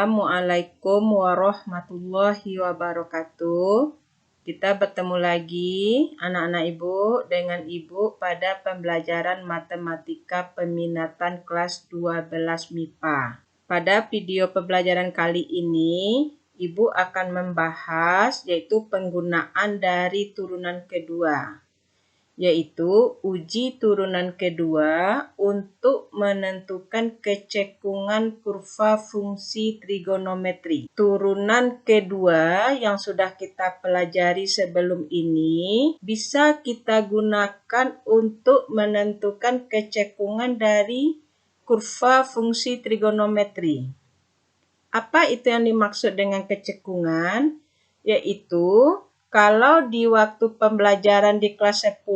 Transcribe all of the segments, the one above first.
Assalamualaikum warahmatullahi wabarakatuh. Kita bertemu lagi anak-anak Ibu dengan Ibu pada pembelajaran matematika peminatan kelas 12 MIPA. Pada video pembelajaran kali ini, Ibu akan membahas yaitu penggunaan dari turunan kedua, yaitu uji turunan kedua untuk menentukan kecekungan kurva fungsi trigonometri. Turunan kedua yang sudah kita pelajari sebelum ini bisa kita gunakan untuk menentukan kecekungan dari kurva fungsi trigonometri. Apa itu yang dimaksud dengan kecekungan? Yaitu kalau di waktu pembelajaran di kelas 10,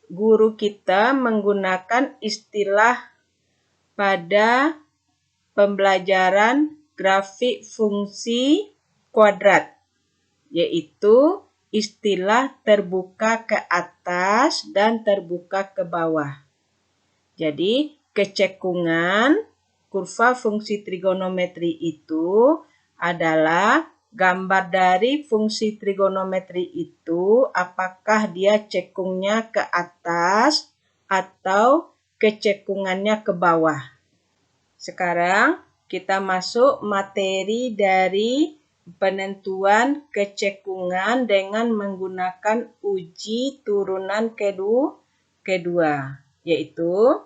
guru kita menggunakan istilah pada pembelajaran grafik fungsi kuadrat, yaitu istilah terbuka ke atas dan terbuka ke bawah. Jadi, kecekungan kurva fungsi trigonometri itu adalah gambar dari fungsi trigonometri itu apakah dia cekungnya ke atas atau kecekungannya ke bawah. Sekarang kita masuk materi dari penentuan kecekungan dengan menggunakan uji turunan kedua, yaitu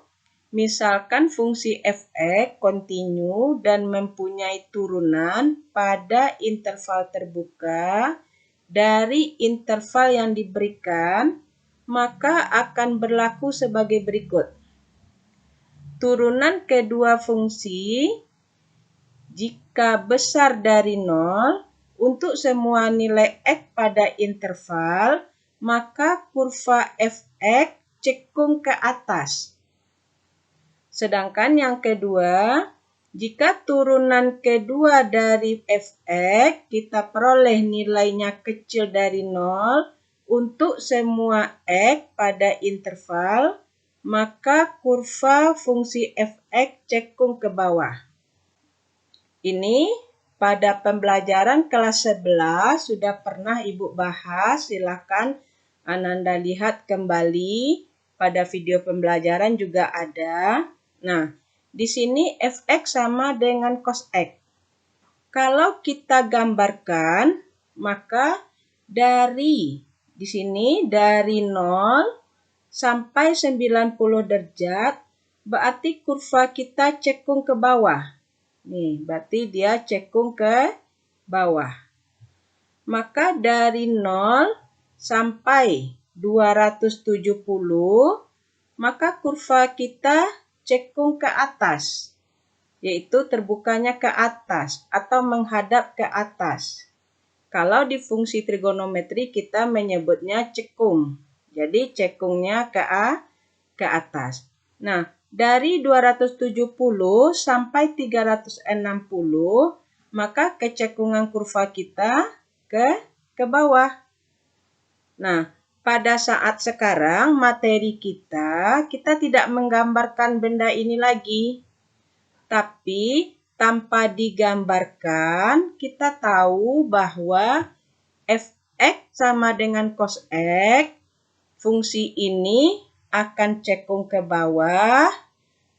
misalkan fungsi f(x) kontinu dan mempunyai turunan pada interval terbuka dari interval yang diberikan, maka akan berlaku sebagai berikut. Turunan kedua fungsi jika besar dari 0 untuk semua nilai x pada interval, maka kurva f(x) cekung ke atas. Sedangkan yang kedua, jika turunan kedua dari f(x) kita peroleh nilainya kecil dari 0 untuk semua x pada interval, maka kurva fungsi f(x) cekung ke bawah. Ini pada pembelajaran kelas 11 sudah pernah Ibu bahas, silakan Ananda lihat kembali pada video pembelajaran juga ada. Nah, di sini f(x) sama dengan cos x. Kalau kita gambarkan, maka di sini dari 0 sampai 90 derajat, berarti kurva kita cekung ke bawah. Nih, berarti dia cekung ke bawah. Maka dari 0 sampai 270, maka kurva kita cekung ke atas, yaitu terbukanya ke atas atau menghadap ke atas. Kalau di fungsi trigonometri kita menyebutnya cekung, jadi cekungnya ke atas. Nah, dari 270 sampai 360, maka kecekungan kurva kita ke bawah. Nah, pada saat sekarang materi kita tidak menggambarkan benda ini lagi. Tapi tanpa digambarkan kita tahu bahwa f(x) sama dengan cos x. Fungsi ini akan cekung ke bawah,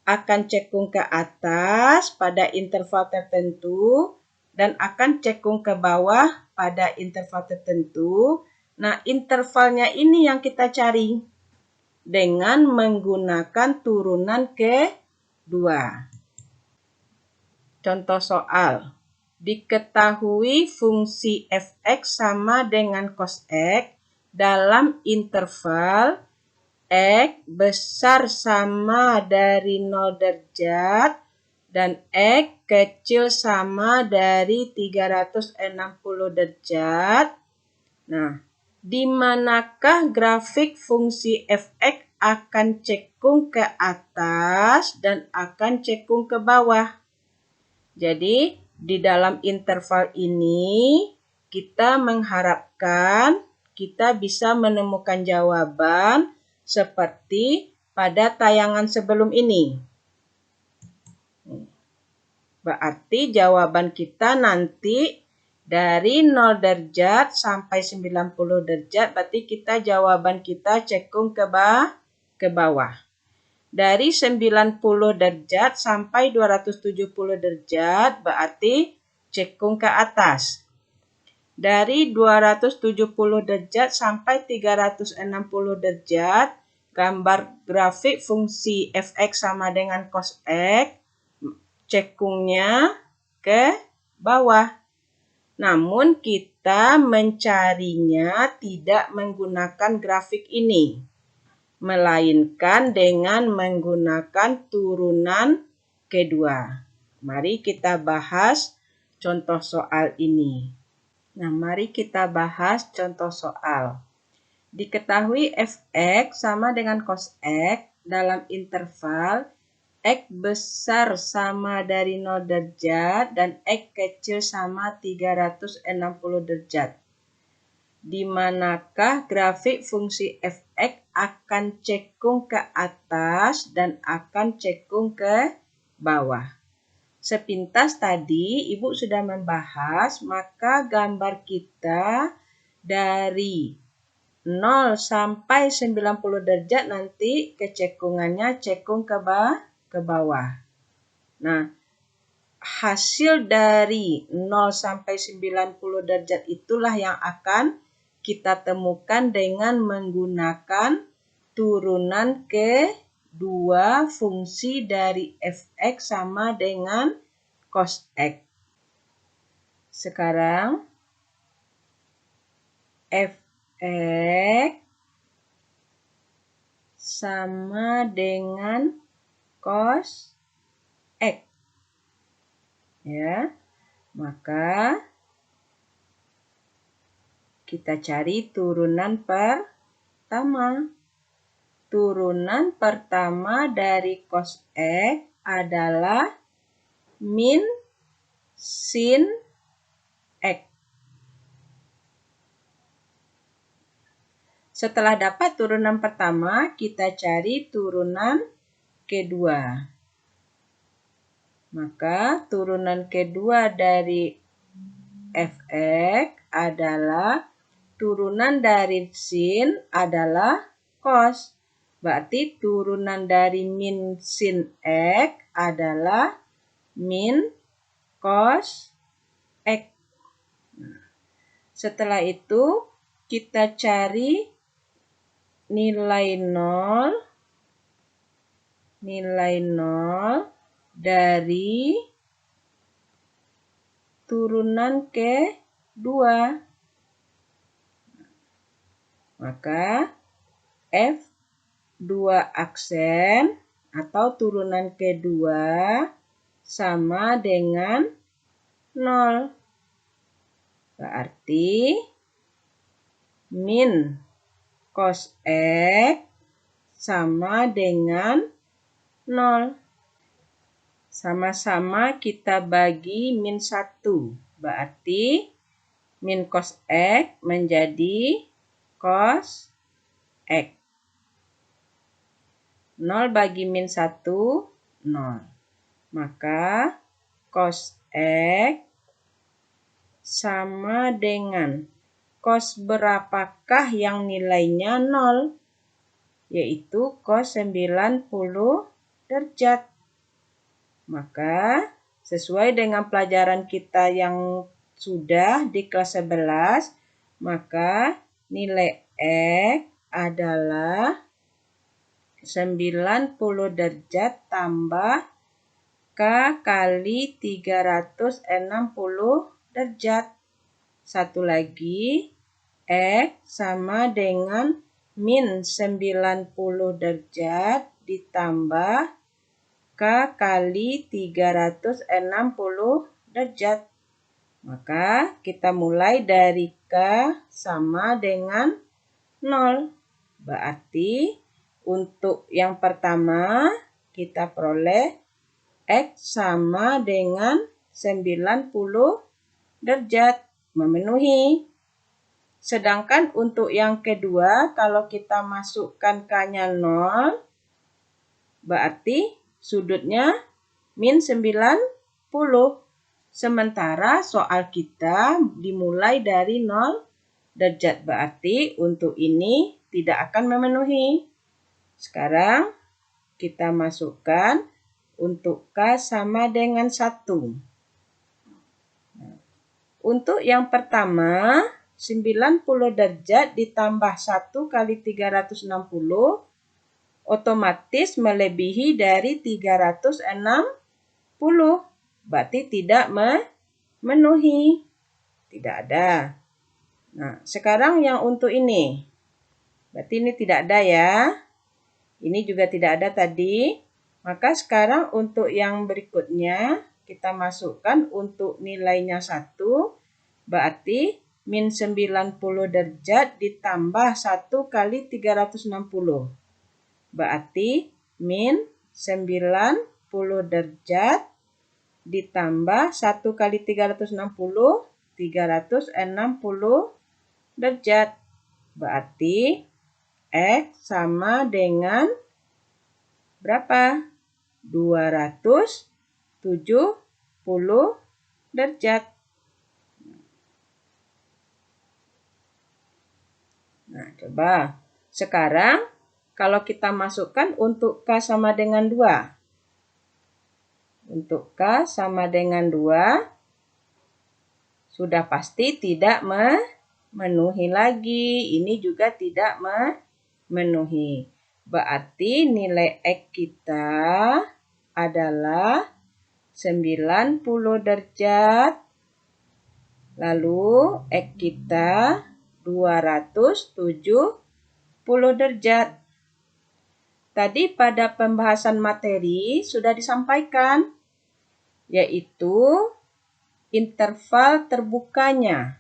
akan cekung ke atas pada interval tertentu, dan akan cekung ke bawah pada interval tertentu. Nah, intervalnya ini yang kita cari dengan menggunakan turunan kedua. Contoh soal. Diketahui fungsi f(x) sama dengan cos x dalam interval x besar sama dari 0 derajat dan x kecil sama dari 360 derajat. Nah, di manakah grafik fungsi f(x) akan cekung ke atas dan akan cekung ke bawah? Jadi, di dalam interval ini kita mengharapkan kita bisa menemukan jawaban seperti pada tayangan sebelum ini. Berarti jawaban kita nanti dari 0 derajat sampai 90 derajat, berarti jawaban kita cekung ke bawah. Dari 90 derajat sampai 270 derajat, berarti cekung ke atas. Dari 270 derajat sampai 360 derajat, gambar grafik fungsi f(x) sama dengan cos x, cekungnya ke bawah. Namun kita mencarinya tidak menggunakan grafik ini, melainkan dengan menggunakan turunan kedua. Mari kita bahas contoh soal ini. Nah, mari kita bahas contoh soal. Diketahui f(x) sama dengan cos x dalam interval X besar sama dari 0 derajat dan X kecil sama 360 derajat. Di manakah grafik fungsi f(x) akan cekung ke atas dan akan cekung ke bawah. Sepintas tadi Ibu sudah membahas, maka gambar kita dari 0 sampai 90 derajat nanti kecekungannya cekung ke bawah. Nah, hasil dari 0 sampai 90 derajat itulah yang akan kita temukan dengan menggunakan turunan kedua fungsi dari f(x) sama dengan cos x. Sekarang f(x) sama dengan cos x. Ya, maka kita cari turunan pertama. Turunan pertama dari cos x adalah min sin x. Setelah dapat turunan pertama, kita cari turunan kedua. Maka turunan kedua dari f(x) adalah turunan dari sin adalah cos. Berarti turunan dari min sin x adalah min cos x. Setelah itu kita cari nilai 0 dari turunan kedua. Maka F2 aksen atau turunan kedua sama dengan 0. Berarti min cos x sama dengan 0. Sama-sama kita bagi min 1. Berarti min cos x menjadi cos x. 0 bagi min 1, 0. Maka cos x sama dengan cos berapakah yang nilainya 0? Yaitu cos 90 derajat. Maka sesuai dengan pelajaran kita yang sudah di kelas 11, maka nilai X adalah 90 derajat tambah K kali 360 derajat. Satu lagi, X sama dengan min 90 derajat ditambah K kali 360 derajat. Maka kita mulai dari K sama dengan 0. Berarti untuk yang pertama kita peroleh X sama dengan 90 derajat, memenuhi. Sedangkan untuk yang kedua, kalau kita masukkan K-nya 0, berarti sudutnya min 90. Sementara soal kita dimulai dari 0 derajat. Berarti untuk ini tidak akan memenuhi. Sekarang kita masukkan untuk K sama dengan 1. Untuk yang pertama, 90 derajat ditambah 1 kali 360 otomatis melebihi dari 360. Berarti tidak memenuhi. Tidak ada. Nah, sekarang yang untuk ini. Berarti ini tidak ada ya. Ini juga tidak ada tadi. Maka sekarang untuk yang berikutnya, kita masukkan untuk nilainya 1. Berarti min 90 derajat ditambah 1 kali 360. Berarti min 90 derajat ditambah 1 kali 360, 360 derajat. Berarti X sama dengan berapa? 270 derajat. Nah, coba. Sekarang, kalau kita masukkan untuk K sama dengan 2. Untuk K sama dengan 2, sudah pasti tidak memenuhi lagi. Ini juga tidak memenuhi. Berarti nilai X kita adalah 90 derajat. Lalu X kita 270 derajat. Tadi pada pembahasan materi sudah disampaikan, yaitu interval terbukanya.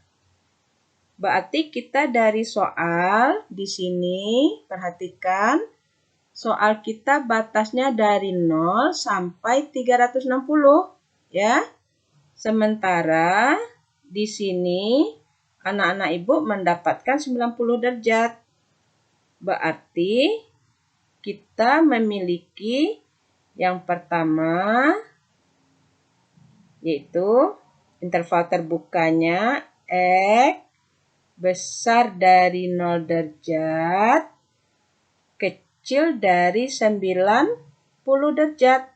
Berarti kita dari soal di sini, perhatikan, soal kita batasnya dari 0 sampai 360, ya. Sementara di sini anak-anak ibu mendapatkan 90 derajat. Berarti kita memiliki yang pertama, yaitu interval terbukanya X besar dari 0 derajat, kecil dari 90 derajat.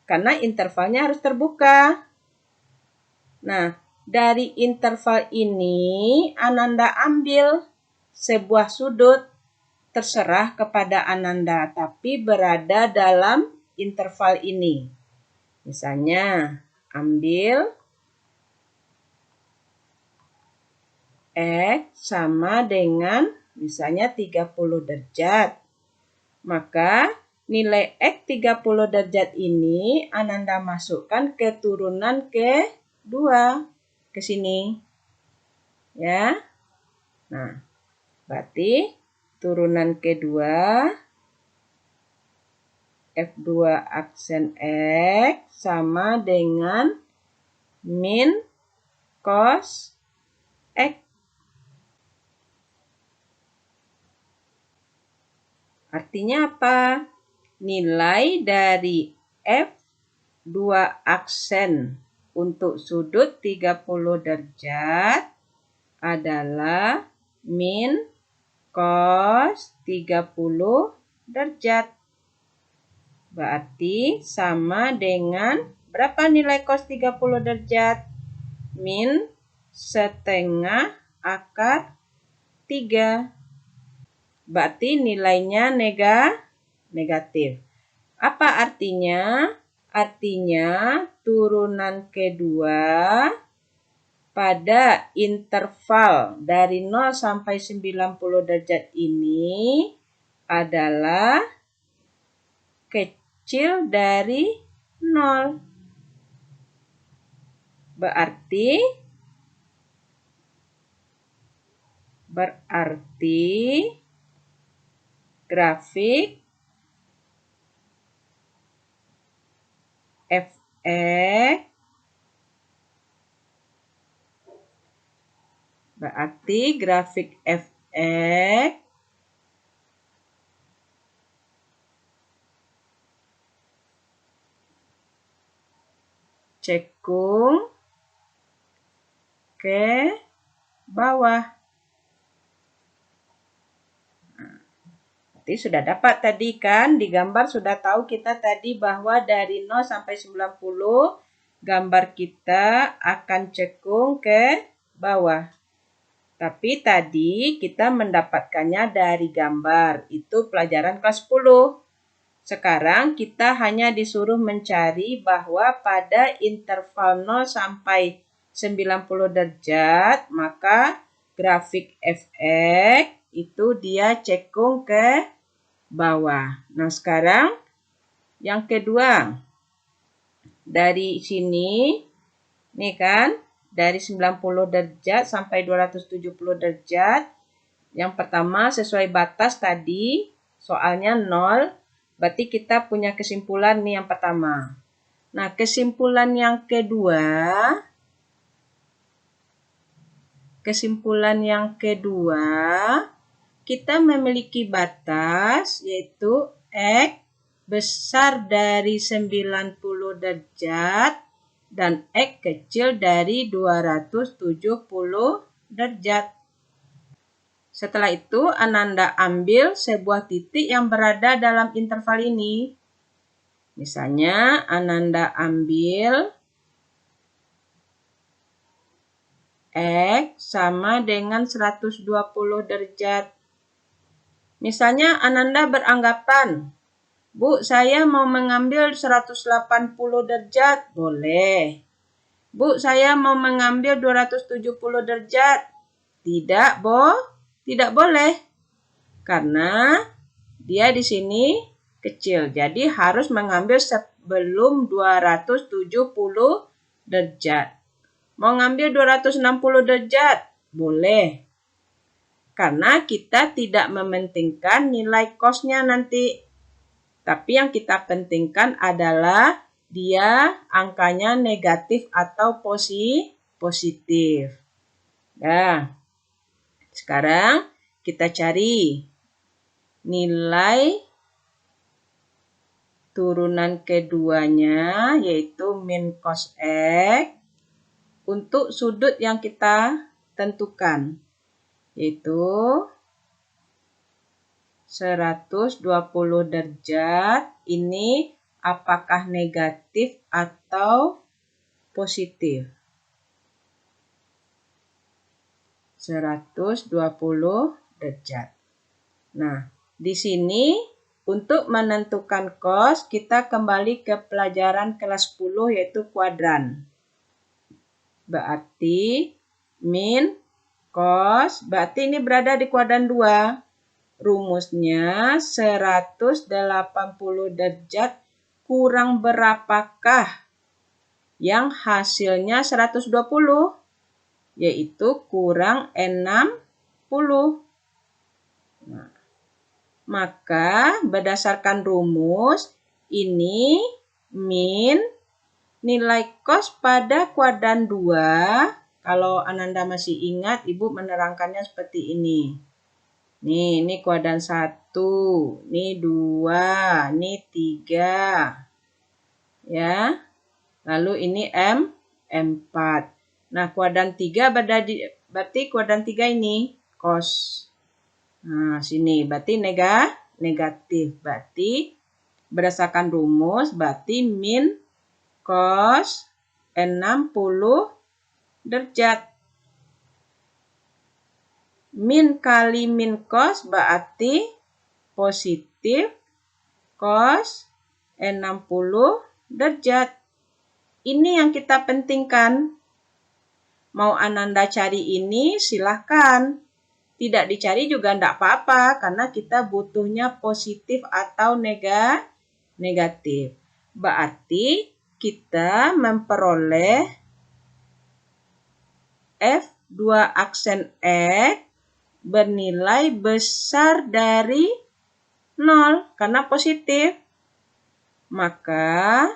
Karena intervalnya harus terbuka. Nah, dari interval ini Ananda ambil sebuah sudut, terserah kepada Ananda, tapi berada dalam interval ini. Misalnya, ambil X sama dengan misalnya 30 derajat. Maka nilai X 30 derajat ini Ananda masukkan ke turunan kedua. Ke sini. Ya. Nah, berarti turunan kedua F2 aksen X sama dengan min cos X. Artinya apa? Nilai dari F2 aksen untuk sudut 30 derajat adalah min cos 30 derajat. Berarti sama dengan berapa nilai cos 30 derajat? Min setengah akar 3. Berarti nilainya negatif. Apa artinya? Artinya turunan kedua pada interval dari 0 sampai 90 derajat ini adalah kecil dari 0. Berarti grafik Fx cekung ke bawah. Berarti sudah dapat tadi kan, di gambar sudah tahu kita tadi bahwa dari 0 sampai 90, gambar kita akan cekung ke bawah. Tapi tadi kita mendapatkannya dari gambar, itu pelajaran kelas 10. Sekarang kita hanya disuruh mencari bahwa pada interval 0 sampai 90 derajat, maka grafik fx itu dia cekung ke bawah. Nah, sekarang yang kedua. Dari sini, nih kan, dari 90 derajat sampai 270 derajat. Yang pertama sesuai batas tadi, soalnya 0, berarti kita punya kesimpulan nih yang pertama. Nah, kesimpulan yang kedua, kita memiliki batas yaitu X besar dari 90 derajat dan X kecil dari 270 derajat. Setelah itu, Ananda ambil sebuah titik yang berada dalam interval ini. Misalnya, Ananda ambil X sama dengan 120 derajat. Misalnya Ananda beranggapan, Bu, saya mau mengambil 180 derajat. Boleh. Bu, saya mau mengambil 270 derajat. Tidak, tidak boleh. Karena dia di sini kecil. Jadi harus mengambil sebelum 270 derajat. Mau ngambil 260 derajat? Boleh. Karena kita tidak mementingkan nilai cos-nya nanti. Tapi yang kita pentingkan adalah dia angkanya negatif atau positif. Nah, sekarang kita cari nilai turunan keduanya, yaitu min cos X, untuk sudut yang kita tentukan, yaitu 120 derajat. Ini apakah negatif atau positif? 120 derajat. Nah, di sini untuk menentukan cos, kita kembali ke pelajaran kelas 10 yaitu kuadran. Berarti min cos, berarti ini berada di kuadran 2. Rumusnya 180 derajat kurang berapakah? Yang hasilnya 120, yaitu kurang 60. Nah, maka berdasarkan rumus ini min nilai cos pada kuadran 2, kalau Ananda masih ingat, Ibu menerangkannya seperti ini. Nih, ini kuadran 1, ini 2, ini 3. Ya. Lalu ini 4. Nah, kuadran 3 berarti kuadran 3 ini cos. Nah, sini berarti negatif. Berarti berdasarkan rumus berarti min cos 60 derajat. Min kali min cos berarti positif cos 60 derajat. Ini yang kita pentingkan. Mau Ananda cari ini silahkan. Tidak dicari juga tidak apa-apa karena kita butuhnya positif atau negatif. Berarti kita memperoleh F2 aksen X bernilai besar dari 0 karena positif. Maka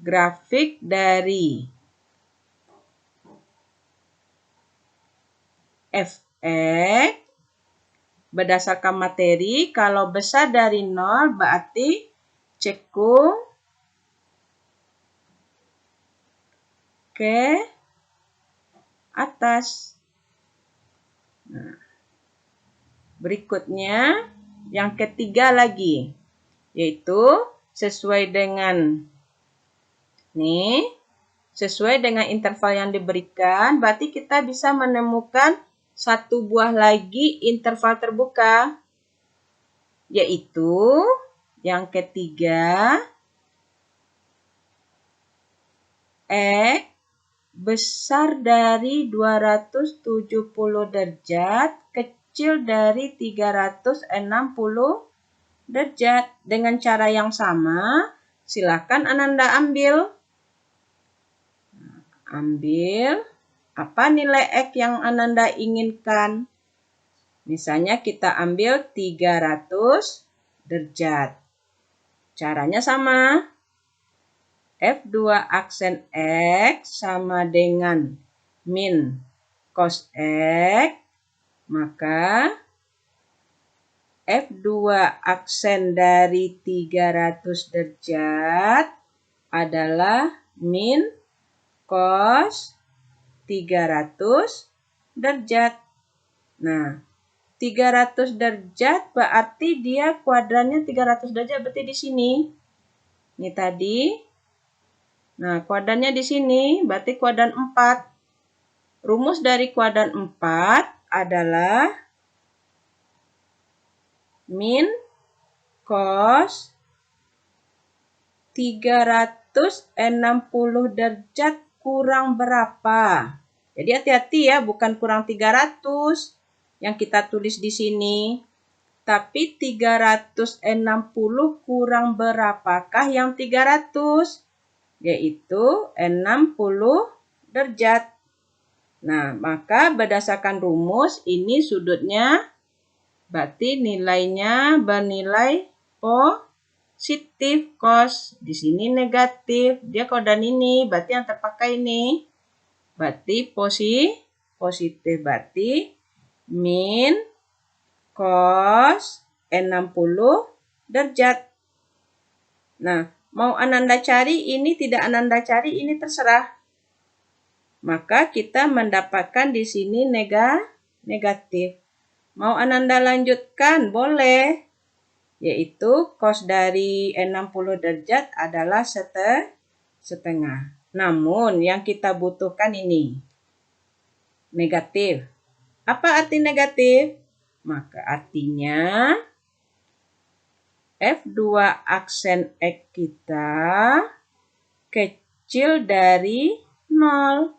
grafik dari Fx berdasarkan materi, kalau besar dari 0 berarti cekung ke atas. Nah, berikutnya yang ketiga lagi, yaitu sesuai dengan interval yang diberikan, berarti kita bisa menemukan satu buah lagi interval terbuka, yaitu yang ketiga, X besar dari 270 derajat, kecil dari 360 derajat. Dengan cara yang sama, silakan Ananda ambil apa nilai X yang Ananda inginkan. Misalnya kita ambil 300 derajat. Caranya sama. F2 aksen X sama dengan min cos X, maka F2 aksen dari 300 derajat adalah min cos 300 derajat. Nah, 300 derajat berarti dia kuadrannya 300 derajat, berarti di sini. Ini tadi. Nah, kuadrannya di sini, berarti kuadran 4. Rumus dari kuadran 4 adalah min cos 360 derajat kurang berapa. Jadi hati-hati ya, bukan kurang 300 yang kita tulis di sini. Tapi 360 kurang berapakah yang 300? Yaitu 60 derajat. Nah, maka berdasarkan rumus ini sudutnya berarti nilainya bernilai positif, cos di sini negatif. Dia kuadran ini, berarti yang terpakai ini. Berarti positif, berarti min cos 60 derajat. Nah, mau Ananda cari ini, tidak Ananda cari ini, terserah. Maka kita mendapatkan di sini negatif. Mau Ananda lanjutkan, boleh. Yaitu cos dari 60 derajat adalah setengah. Namun yang kita butuhkan ini, negatif. Apa arti negatif? Maka artinya F2 aksen X kita kecil dari 0.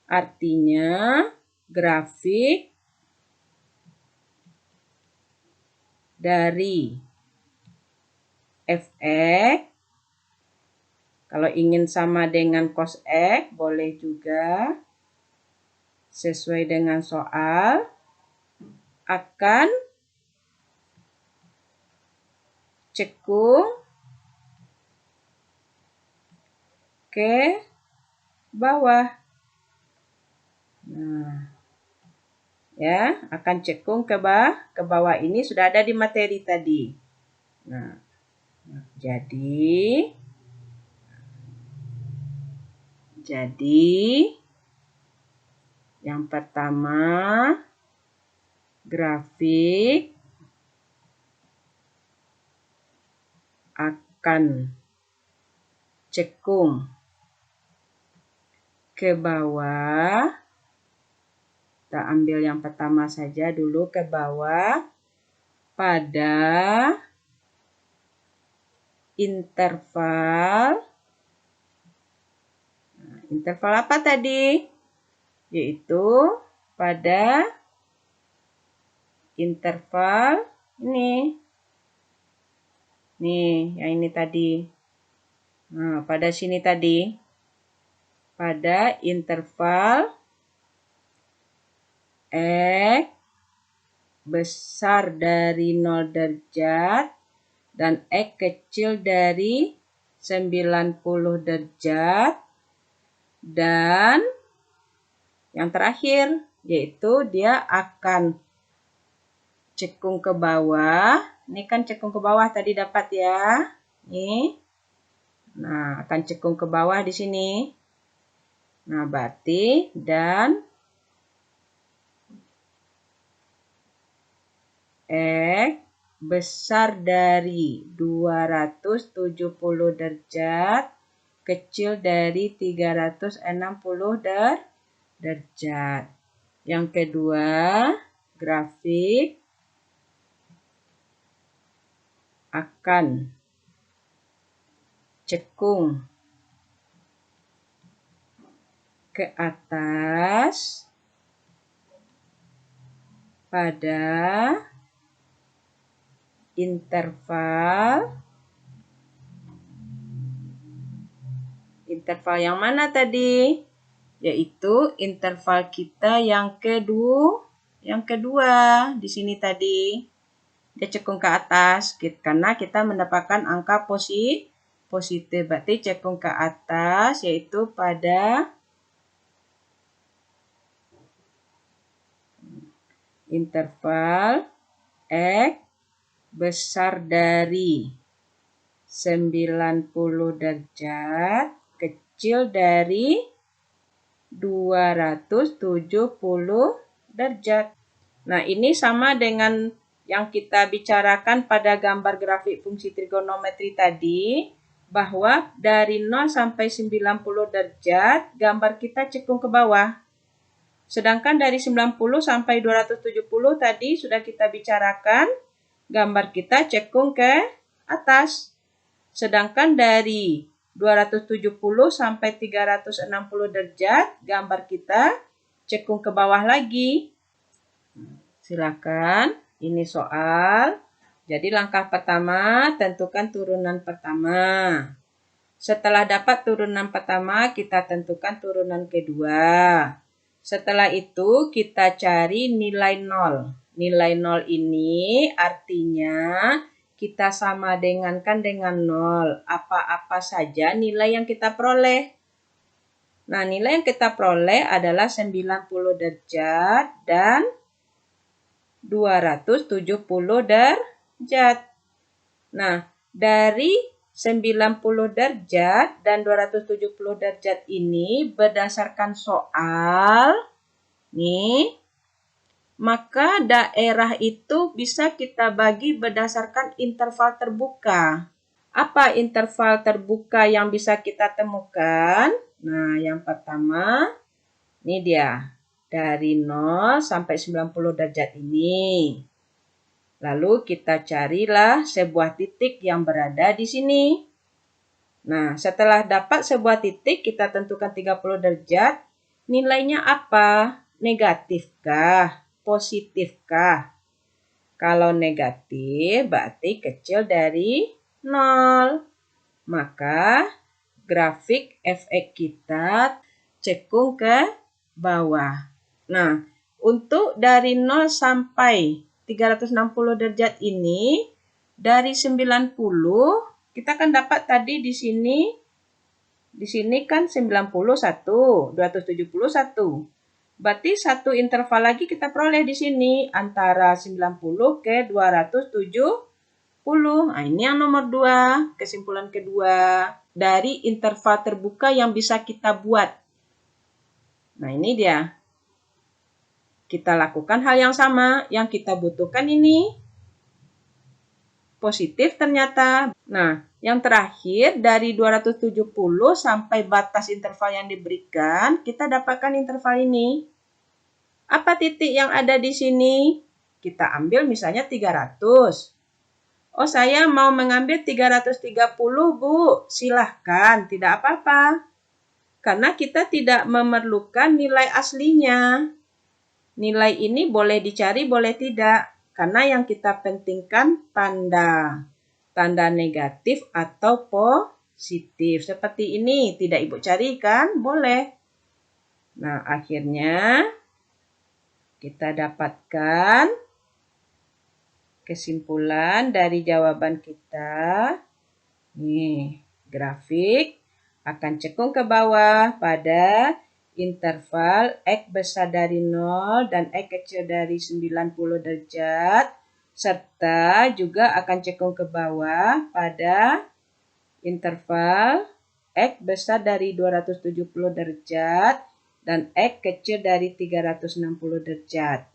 Artinya grafik dari Fx, kalau ingin sama dengan cos X, boleh juga sesuai dengan soal, akan cekung ke bawah. Nah, ya, akan cekung ke bawah. Ini sudah ada di materi tadi. Nah, jadi yang pertama, grafik akan cekung ke bawah. Kita ambil yang pertama saja dulu, ke bawah pada interval. Interval apa tadi? Yaitu pada interval ini. Nih, yang ini tadi. Nah, pada sini tadi. Pada interval X besar dari 0 derajat dan X kecil dari 90 derajat. Dan yang terakhir, yaitu dia akan cekung ke bawah. Ini kan cekung ke bawah tadi dapat ya. Nih. Nah, akan cekung ke bawah di sini. Nah, berarti dan X besar dari 270 derajat kecil dari 360 derajat. Yang kedua, grafik akan cekung ke atas pada interval yang mana tadi? Yaitu interval kita yang kedua di sini tadi. Dia cekung ke atas karena kita mendapatkan angka positif. Berarti cekung ke atas yaitu pada interval X besar dari 90 derajat kecil dari 270 derajat. Nah, ini sama dengan yang kita bicarakan pada gambar grafik fungsi trigonometri tadi, bahwa dari 0 sampai 90 derajat, gambar kita cekung ke bawah. Sedangkan dari 90 sampai 270 tadi sudah kita bicarakan, gambar kita cekung ke atas. Sedangkan dari 270 sampai 360 derajat, gambar kita cekung ke bawah lagi. Silakan, ini soal. Jadi langkah pertama, tentukan turunan pertama. Setelah dapat turunan pertama, kita tentukan turunan kedua. Setelah itu, kita cari nilai 0. Nilai 0 ini artinya kita sama dengankan dengan 0. Apa-apa saja nilai yang kita peroleh. Nah, nilai yang kita peroleh adalah 90 derajat dan 270 derajat. Nah, dari 90 derajat dan 270 derajat ini berdasarkan soal, nih, maka daerah itu bisa kita bagi berdasarkan interval terbuka. Apa interval terbuka yang bisa kita temukan? Nah, yang pertama, ini dia. Dari 0 sampai 90 derajat ini. Lalu kita carilah sebuah titik yang berada di sini. Nah, setelah dapat sebuah titik, kita tentukan 30 derajat. Nilainya apa? Negatifkah? Positifkah? Kalau negatif, berarti kecil dari 0. Maka, grafik fx kita cekung ke bawah. Nah, untuk dari 0 sampai 360 derajat ini, dari 90, kita kan dapat tadi di sini kan 91, 271. Berarti satu interval lagi kita peroleh di sini, antara 90 ke 270. Nah, ini yang nomor 2, kesimpulan kedua dari interval terbuka yang bisa kita buat. Nah, ini dia. Kita lakukan hal yang sama. Yang kita butuhkan ini positif ternyata. Nah, yang terakhir dari 270 sampai batas interval yang diberikan, kita dapatkan interval ini. Apa titik yang ada di sini? Kita ambil misalnya 300. Oh, saya mau mengambil 330, Bu. Silahkan, tidak apa-apa. Karena kita tidak memerlukan nilai aslinya. Nilai ini boleh dicari, boleh tidak. Karena yang kita pentingkan tanda. Tanda negatif atau positif. Seperti ini, tidak Ibu cari kan? Boleh. Nah, akhirnya kita dapatkan kesimpulan dari jawaban kita. Nih, grafik akan cekung ke bawah pada interval X besar dari 0 dan X kecil dari 90 derajat, serta juga akan cekung ke bawah pada interval X besar dari 270 derajat dan X kecil dari 360 derajat.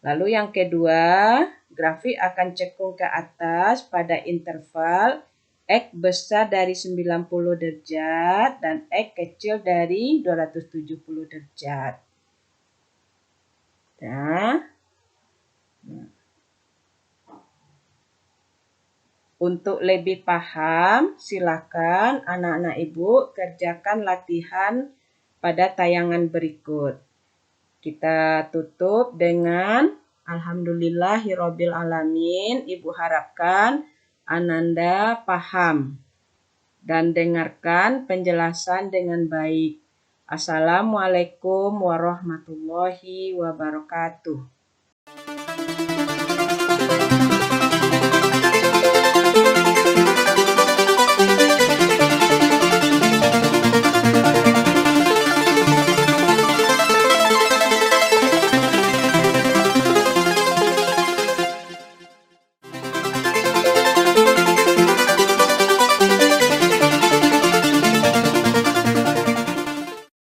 Lalu yang kedua, grafik akan cekung ke atas pada interval X besar dari 90 derajat dan X kecil dari 270 derajat. Nah, untuk lebih paham, silakan anak-anak ibu kerjakan latihan pada tayangan berikut. Kita tutup dengan Alhamdulillahirabbil alamin. Ibu harapkan Ananda paham dan dengarkan penjelasan dengan baik. Assalamualaikum warahmatullahi wabarakatuh.